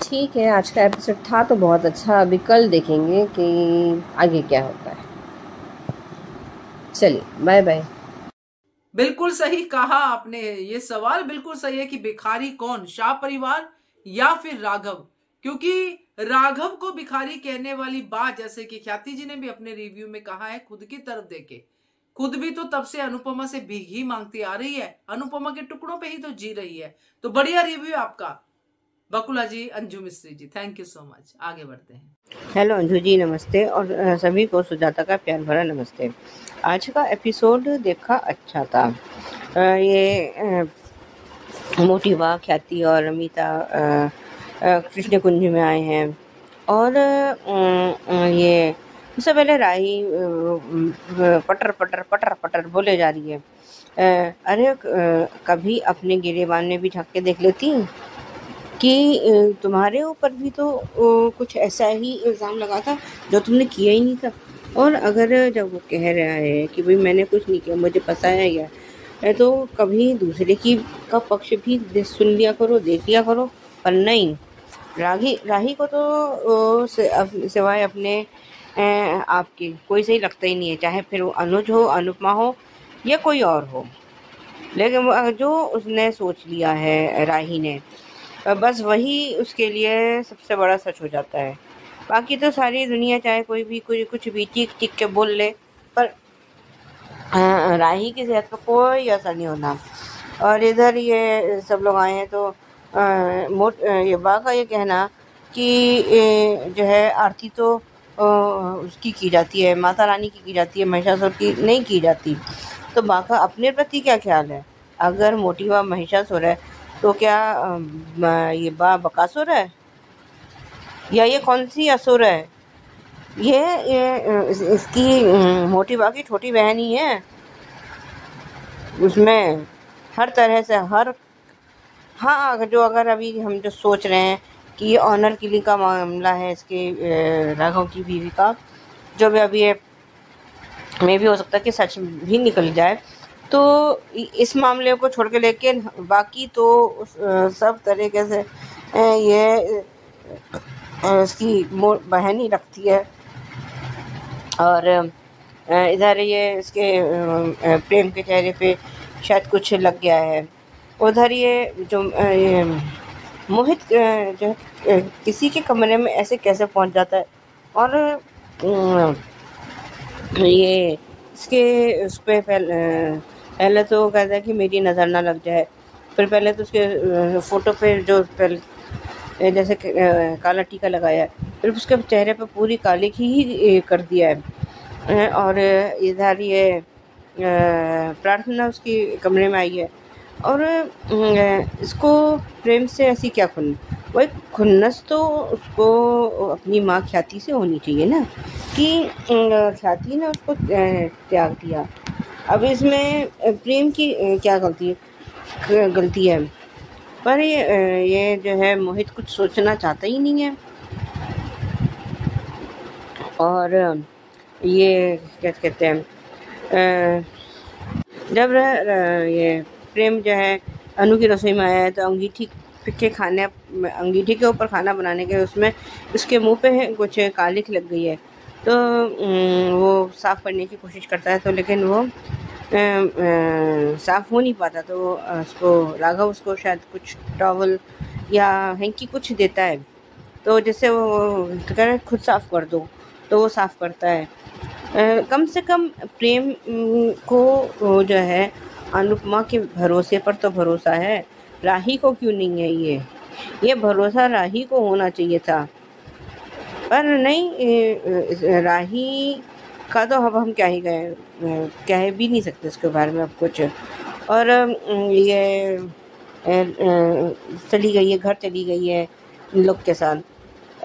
ठीक है, आज का एपिसोड था तो बहुत अच्छा। अभी कल देखेंगे कि आगे क्या होता है। चलिए बाय बाय। बिल्कुल सही कहा आपने। ये सवाल बिल्कुल सही है कि भिखारी कौन, शाह परिवार या फिर राघव? क्योंकि राघव को भिखारी कहने वाली बात, जैसे कि ख्याति जी ने भी अपने रिव्यू में कहा है, खुद की तरफ देके, खुद भी तो तब से अनुपमा से भीख ही मांगती आ रही है, अनुपमा के टुकड़ों पे ही तो जी रही है। तो बढ़िया रिव्यू आपका बकुला जी, अंजू मिस्त्री जी, थैंक यू सो मच। आगे बढ़ते हैं। हेलो अंजू जी, नमस्ते। और सभी को सुजाता का प्यार भरा नमस्ते। आज का एपिसोड देखा, अच्छा था। ये मोटी वाह, ख्याति और अमिता कृष्ण कुंज में आए हैं। और ये उससे पहले राही पटर पटर पटर पटर बोले जा रही है। अरे कभी अपने गिरेबान में भी झाँक के देख लेती कि तुम्हारे ऊपर भी तो कुछ ऐसा ही इल्ज़ाम लगा था जो तुमने किया ही नहीं था। और अगर जब वो कह रहा है कि भाई मैंने कुछ नहीं किया, मुझे पता है या तो कभी दूसरे की का पक्ष भी सुन लिया करो, देख लिया करो। पर नहीं, राही को तो सिवाय अपने आपके कोई सही लगता ही नहीं है, चाहे फिर वो अनुज हो, अनुपमा हो या कोई और हो। लेकिन जो उसने सोच लिया है राही ने, बस वही उसके लिए सबसे बड़ा सच हो जाता है। बाकी तो सारी दुनिया चाहे कोई भी कुछ भी चीख चीख के बोल ले, पर राही की सेहत पर कोई असर नहीं होना। और इधर ये सब लोग आए हैं तो ये बा का ये कहना कि जो है आरती तो उसकी की जाती है, माता रानी की जाती है, महिषासुर की नहीं की जाती। तो बा का अपने प्रति क्या ख्याल है? अगर मोटी बा महिषासुर है तो क्या ये बा बकासुर है या ये कौन सी असुर है? ये इसकी मोटी बा की छोटी बहन ही है। उसमें हर तरह से अगर अभी हम जो सोच रहे हैं कि ये ऑनर किलिंग का मामला है इसके राघव की बीवी का, जो भी अभी ये में भी हो सकता है कि सच भी निकल जाए। तो इस मामले को छोड़ के, लेकिन बाकी तो सब तरीके से ये इसकी बहन ही रखती है। और इधर ये इसके प्रेम के चेहरे पे शायद कुछ लग गया है। उधर ये जो मोहित जो किसी के कमरे में ऐसे कैसे पहुंच जाता है। और ये इसके उस पर पहले तो कहता है कि मेरी नज़र ना लग जाए, फिर पहले तो उसके फ़ोटो पे जो पहले जैसे काला टीका लगाया, फिर उसके चेहरे पे पूरी काली ही कर दिया है। और इधर ये प्रार्थना उसकी कमरे में आई है और इसको प्रेम से ऐसी क्या वही खुन्नस तो उसको अपनी माँ ख्याति से होनी चाहिए ना, कि ख्याति ने उसको त्याग दिया। अब इसमें प्रेम की क्या गलती है? पर ये जो है मोहित कुछ सोचना चाहता ही नहीं है। और ये क्या कहते हैं, जब ये प्रेम जो है अनु की रसोई में आया है तो अंगीठी के ऊपर खाना बनाने के उसमें उसके मुंह पे कुछ कालिख लग गई है। तो वो साफ़ करने की कोशिश करता है, तो लेकिन वो साफ़ हो नहीं पाता। तो उसको राघव उसको शायद कुछ टॉवल या हैंकी कुछ देता है, तो जैसे वो कह रहे खुद साफ़ कर दो, तो वो साफ़ करता है। कम से कम प्रेम को जो है अनुपमा के भरोसे पर तो भरोसा है, राही को क्यों नहीं है? ये भरोसा राही को होना चाहिए था, पर नहीं। राही का तो अब हम क्या ही कह भी नहीं सकते इसके बारे में अब कुछ। और ये चली गई है, घर चली गई है इन लोग के साथ।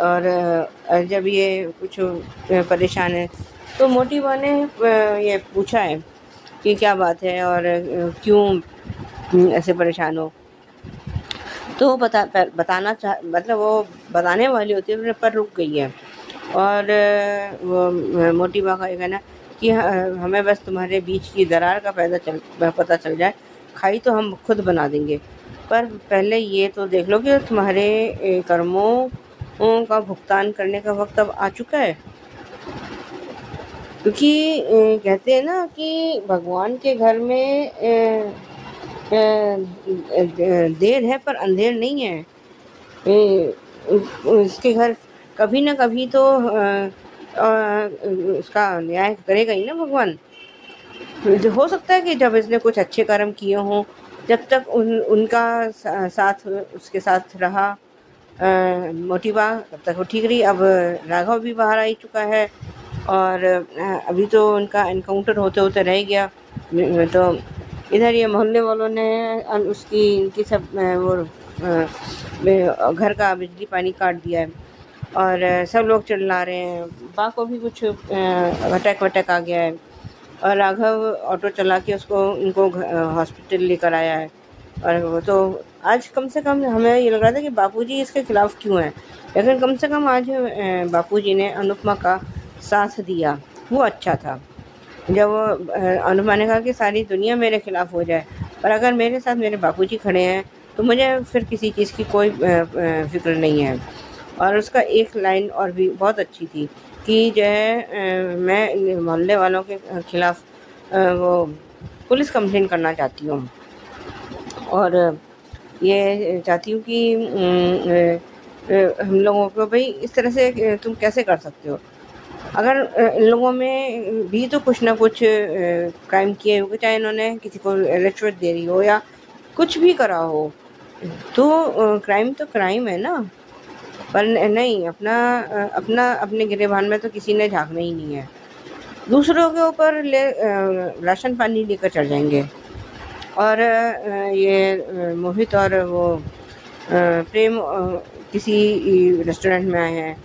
और जब ये कुछ परेशान है तो मोटी बा ने ये पूछा है कि क्या बात है और क्यों ऐसे परेशान हो। तो बताना मतलब वो बताने वाली होती है पर रुक गई है। और वो मोटी बा का ये कहना कि हमें बस तुम्हारे बीच की दरार का पता चल जाए, खाई तो हम खुद बना देंगे, पर पहले ये तो देख लो कि तुम्हारे कर्मों का भुगतान करने का वक्त अब आ चुका है। क्योंकि कहते हैं ना कि भगवान के घर में देर है पर अंधेर नहीं है। उसके घर कभी ना कभी तो उसका न्याय करेगा ही ना भगवान। हो सकता है कि जब इसने कुछ अच्छे कर्म किए हों, जब तक उनका साथ उसके साथ रहा मोटी बा, तब तक वो ठीक रही। अब राघव भी बाहर आ चुका है और अभी तो उनका एनकाउंटर होते होते रह गया। तो इधर ये मोहल्ले वालों ने उसकी इनकी सब घर का बिजली पानी काट दिया है और सब लोग चिल्ला रहे हैं। बा को भी कुछ अटैक वटैक आ गया है और राघव ऑटो चला के उसको उनको हॉस्पिटल लेकर आया है। और वो तो आज कम से कम हमें ये लग रहा था कि बापूजी इसके खिलाफ क्यों हैं, लेकिन कम से कम आज बापूजी ने अनुपमा का साथ दिया, वो अच्छा था। जब अनुपमा ने कहा कि सारी दुनिया मेरे खिलाफ हो जाए पर अगर मेरे साथ मेरे बापूजी खड़े हैं तो मुझे फिर किसी चीज़ की कोई फिक्र नहीं है। और उसका एक लाइन और भी बहुत अच्छी थी कि जो है मैं मोहल्ले वालों के खिलाफ वो पुलिस कंप्लेन करना चाहती हूँ और ये चाहती हूँ कि हम लोगों को भाई इस तरह से तुम कैसे कर सकते हो। अगर इन लोगों में भी तो कुछ ना कुछ क्राइम किए हो, चाहे इन्होंने किसी को रिश्वत दे रही हो या कुछ भी करा हो, तो क्राइम तो क्राइम है ना। पर नहीं, अपना अपने गिरेबान में तो किसी ने झांकना ही नहीं है। दूसरों के ऊपर राशन पानी लेकर चढ़ जाएंगे। और ये मोहित और वो प्रेम किसी रेस्टोरेंट में आए हैं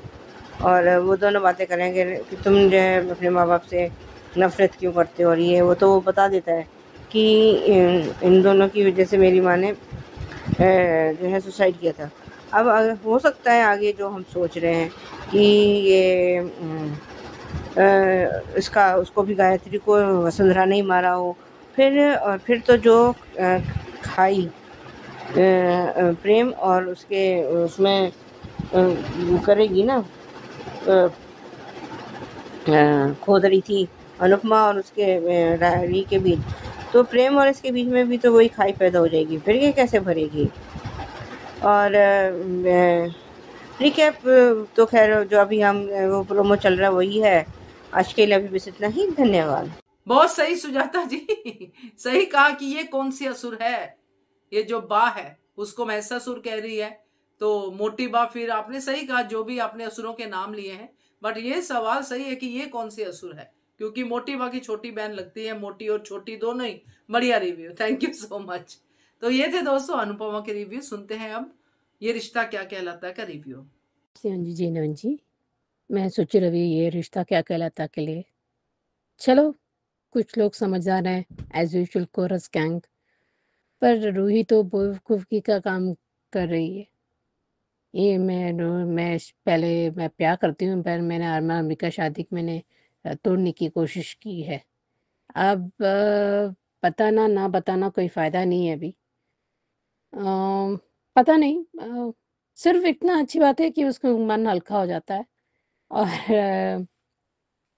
और वो दोनों बातें करेंगे कि तुम जो है अपने माँ बाप से नफ़रत क्यों करते हो, और ये वो तो वो बता देता है कि इन दोनों की वजह से मेरी माँ ने जो है सुसाइड किया था। अब हो सकता है आगे जो हम सोच रहे हैं कि ये इसका उसको भी गायत्री को वसुंधरा नहीं मारा हो, फिर तो जो खाई प्रेम और उसके उसमें करेगी ना, खोद रही थी अनुपमा और उसके राही के बीच, तो प्रेम और इसके बीच में भी तो वही खाई पैदा हो जाएगी, फिर ये कैसे भरेगी। और रिकैप तो खैर जो अभी हम वो प्रोमो चल रहा है वही है। आज के लिए अभी बस इतना ही, धन्यवाद। बहुत सही सुजाता जी, सही कहा कि ये कौन सी असुर है, ये जो बा है उसको महिषासुर कह रही है, तो मोटी बा, फिर आपने सही कहा जो भी आपने असुरों के नाम लिए हैं, बट ये सवाल सही है कि ये कौन सी असुर है, क्योंकि मोटी बा की छोटी बहन लगती है, मोटी और छोटी दोनों ही। बढ़िया review, thank you so much. तो ये थे दोस्तों अनुपमा के रिव्यू। सुनते हैं अब ये रिश्ता क्या कहलाता है का रिव्यू। अंजू जी नवन जी, मैं सोची रवि ये रिश्ता क्या कहलाता के लिए, चलो कुछ लोग समझदार हैं एज यूजुअल कोरस गैंग, पर रूही तो बेवकूफ़ी का काम कर रही है। ये मैं पहले मैं प्यार करती हूँ, पर मैंने अरमा अंबिका शादी की मैंने तोड़ने की कोशिश की है। अब बताना ना बताना कोई फ़ायदा नहीं है अभी। पता नहीं, सिर्फ़ इतना अच्छी बात है कि उसका मन हल्का हो जाता है। और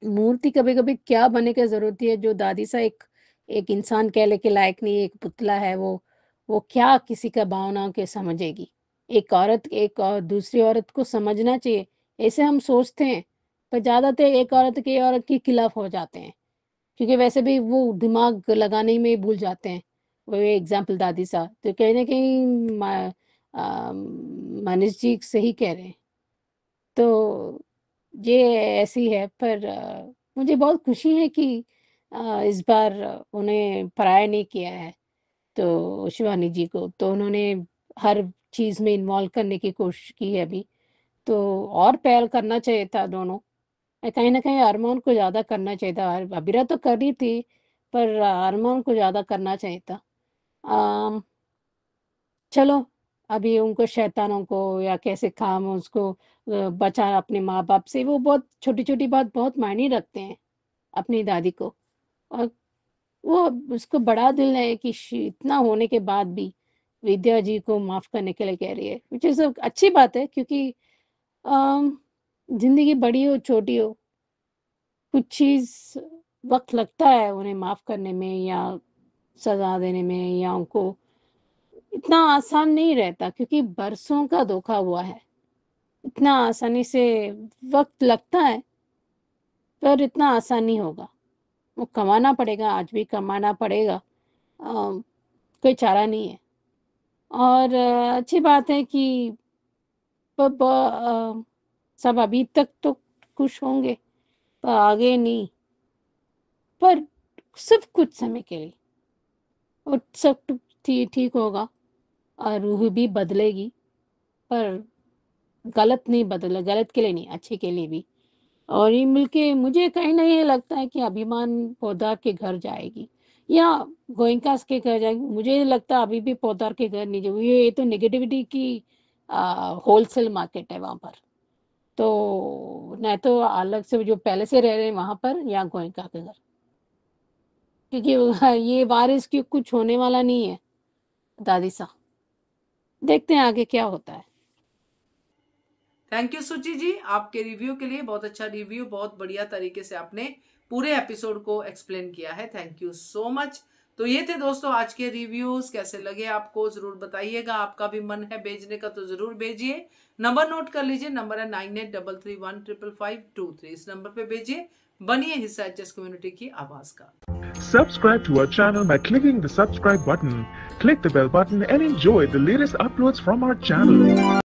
मूर्ति कभी-कभी क्या बनने की ज़रूरत है, जो दादी सा एक एक इंसान कहने के लायक नहीं है, एक पुतला है वो क्या किसी का भावनाओं के समझेगी। एक औरत एक दूसरी औरत को समझना चाहिए, ऐसे हम सोचते हैं, पर ज़्यादातर एक औरत की औरत के खिलाफ हो जाते हैं, क्योंकि वैसे भी वो दिमाग लगाने में भूल जाते हैं। वो एग्ज़ाम्पल दादी सा, तो कहीं न कहीं मनीष जी सही कह रहे हैं। तो ये ऐसी है, पर मुझे बहुत खुशी है कि इस बार उन्हें पराया नहीं किया है, तो शिवानी जी को, तो उन्होंने हर चीज़ में इन्वॉल्व करने की कोशिश की है अभी, तो और पहल करना चाहिए था दोनों। कहीं न कहीं अरमान को ज़्यादा करना चाहिए था, अबीरा तो कर रही थी, पर अरमान को ज़्यादा करना चाहिए था। अम, चलो, अभी उनको शैतानों को या कैसे काम उसको बचा अपने माँ-बाप से, वो बहुत छोटी-छोटी बात बहुत मायने रखते हैं, अपनी दादी को। और वो उसको बड़ा दिल है कि इतना होने के बाद भी विद्या जी को माफ़ करने के लिए कह रही है, व्हिच इज़ अच्छी बात है, क्योंकि अम, ज़िंदगी बड़ी हो, छोटी हो, कुछ चीज़ वक़्त लगता है उन्हें माफ़ करने में या सज़ा देने में, या उनको इतना आसान नहीं रहता, क्योंकि बरसों का धोखा हुआ है। इतना आसानी से वक़्त लगता है, पर इतना आसान नहीं होगा। वो कमाना पड़ेगा, आज भी कमाना पड़ेगा। कोई चारा नहीं है। और अच्छी बात है कि सब अभी तक तो खुश होंगे, पर आगे नहीं, पर सिर्फ़ कुछ समय के लिए। और सब ठीक होगा और रूह भी बदलेगी, पर गलत नहीं बदले, गलत के लिए नहीं, अच्छे के लिए भी। और ये मिलके मुझे कहीं ना ये लगता है कि अभिमान पोद्दार के घर जाएगी या गोयनकास के घर जाएगी। मुझे लगता है अभी भी पोद्दार के घर नहीं जाएगी। ये तो नेगेटिविटी की होलसेल मार्केट है वहाँ पर। तो नहीं तो अलग से जो पहले से रह रहे हैं वहाँ पर या गोयनका के घर, क्योंकि ये वारिस की कुछ होने वाला नहीं है दादी साहब। देखते हैं आगे क्या होता है। थैंक यू सुचि जी आपके रिव्यू के लिए। बहुत अच्छा रिव्यू, बहुत बढ़िया तरीके से आपने पूरे एपिसोड को एक्सप्लेन किया है। Thank you so much. तो ये थे दोस्तों आज के रिव्यूज। कैसे लगे आपको जरूर बताइएगा। आपका भी मन है भेजने का तो जरूर भेजिए। नंबर नोट कर लीजिए, नंबर है 9833155523। इस नंबर पे भेजिए। बनिए हिस्सा एचएस कम्युनिटी की आवाज का। Subscribe to our channel by clicking the subscribe button. Click the bell button and enjoy the latest uploads from our channel.